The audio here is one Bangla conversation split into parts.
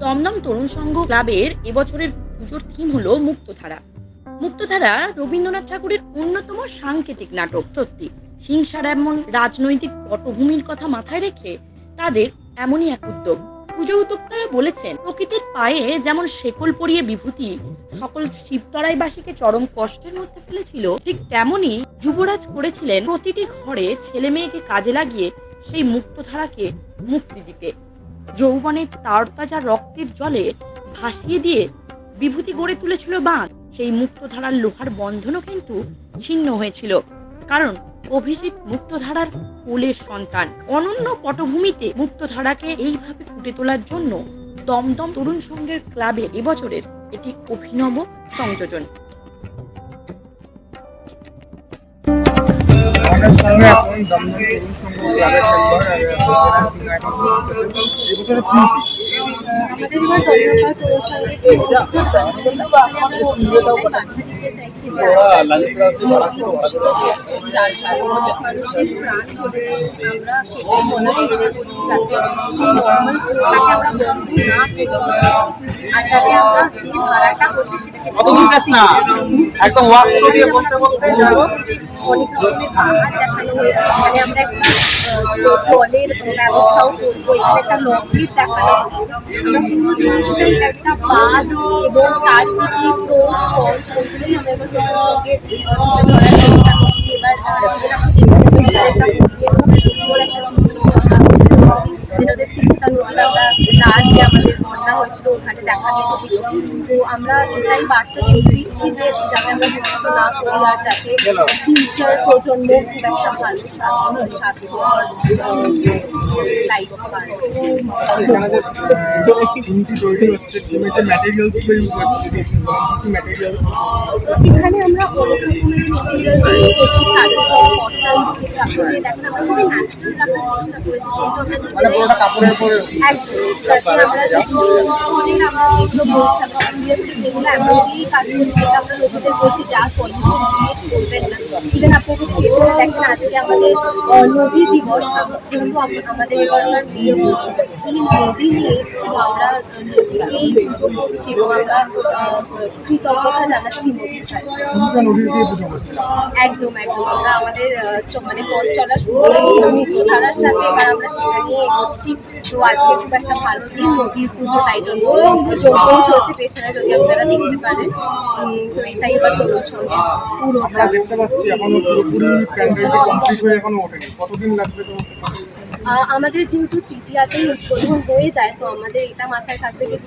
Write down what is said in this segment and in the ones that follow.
দমদম তরুণ সংঘ ক্লাবের এবছরের পুজোর থিম হলো মুক্তধারা। মুক্তধারা রবীন্দ্রনাথ ঠাকুরের অন্যতম সাংকেতিক নাটক। সত্যি হিংসার এমন রাজনৈতিক পটভূমির কথা মাথায় রেখে তাদের এমনই এক উদ্যোগ। পুজো উদ্যোক্তারা বলেছেন, প্রকৃতির পায়ে যেমন শেকল পরিয়ে বিভূতি সকল শিবতরাইবাসীকে চরম কষ্টের মধ্যে ফেলেছিল, ঠিক তেমনি যুবরাজ করেছিলেন প্রতিটি ঘরে ছেলে মেয়েকে কাজে লাগিয়ে সেই মুক্তধারাকে মুক্তি দিতে। যৌবনের তারতাজা রক্তের জলে ভাসিয়ে দিয়ে বিভূতি গড়ে তুলেছিল বাঁধ। সেই মুক্তধারার লোহার বন্ধনও কিন্তু ছিন্ন হয়েছিল, কারণ অভিজিৎ মুক্তধারার কোলের সন্তান। অনন্য পটভূমিতে মুক্তধারাকে এইভাবে ফুটে তোলার জন্য দমদম তরুণ সংঘের ক্লাবে এবছরের এটি অভিনব সংযোজন। আমাদের সঙ্গে এখন দমদম তরুণ সংঘ ক্লাবের মেম্বার সিঙ্গা এখন এবছরের থিম কি? আমাদের এবার দমদম তরুণ সংঘের দিতে চাইছি যে যার মানুষের প্রাণ চলে যাচ্ছে, আমরা সেটাই বলার চেষ্টা করছি যাতে সেই নর্মাল ফ্লোটাকে আমরা বন্ধ না করি, আর যাতে আমরা যে ধারাটা করছি সেটাকে অনেক রকমের পাহাড় দেখানো হয়েছে। এখানে আমরা একটা জলের ব্যবস্থাও করবো, এখানে একটা লকেট দেখানো হচ্ছে। আমরা পুরো জিনিসটাই একটা বাঁধ এবং তার প্রতি প্রোস কনস ওগুলোই আমরা এবার সঙ্গে তুলে ধরার চেষ্টা করছি। এবার একটা খুব সুন্দর একটা চিত্র যেটা ওদের তিস্তা নদীর আমরা লাস্ট যে আমাদের বন্যা হয়েছিল ওখানে দেখা দিচ্ছিল। তো আমরা এটাই বার্তা দিচ্ছি যে যাতে আমরা বিরক্ত না করি, আর যাতে ফিউচার প্রজন্মের খুব একটা ভালো স্বাস্থ্যকর লাইফ পায়। এখানে আমরা অনেক রকমের মেটেরিয়ালস ইউজ করছি, স্টার্টিং থেকে কটন, সিল্ক, তারপরে দেখেন আমরা খুবই ন্যাচারাল রাখার চেষ্টা করেছি, যেহেতু আমরা যাতে আমরা যেগুলো বলছি অবভিয়াসলি যেগুলো এমব্রয়ডারি কাজ করছি, যেটা আমরা লোকেদের বলছি যা পলিউশন ক্রিয়েট করবেন না। ইভেন আপনারা যদি ভেতরে দেখেন আজকে আমাদের নদী দিবস, যেহেতু আমাদের এবারকার থিম নদী নিয়ে, আমরা নদীকেই পুজো করছি এবং আমরা কৃতজ্ঞতা জানাচ্ছি নদীর কাছে। একদম একদম আমরা আমাদের মানে পথ চলা শুরু করেছিলাম মুক্তধারার সাথে, এবার আমরা সেটা নিয়ে এগোচ্ছি। তো আজকে খুব একটা ভালো দিন, নদীর পুজো, তাই জন্য যোগ্যও চলছে পেছনে, যদি আপনারা দেখতে পারেন। তো এটাই এবার তরুণ সঙ্গে পুরোটা দেখতে পাচ্ছি এখনো পুরোপুরি প্যান্ডেলটা কমপ্লিট হয়ে এখনো ওঠেনি, কতদিন লাগবে তো? আমাদের যেহেতু তৃতীয়াতেই উদ্বোধন হয়ে যায়, তো আমাদের এটা মাথায় থাকবে যে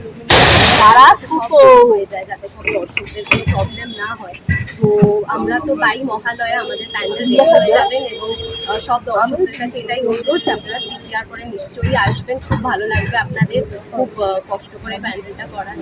তারা দ্রুত হয়ে যায় যাতে সব দর্শকদের কোনো প্রবলেম না হয়। তো আমরা তো বাই মহালয়া আমাদের প্যান্ডেল রেডি হয়ে যাবেন এবং সব দর্শকদের কাছে এটাই অনুরোধ যে আপনারা তৃতীয়ার পরে নিশ্চয়ই আসবেন, খুব ভালো লাগবে আপনাদের, খুব কষ্ট করে প্যান্ডেলটা করা।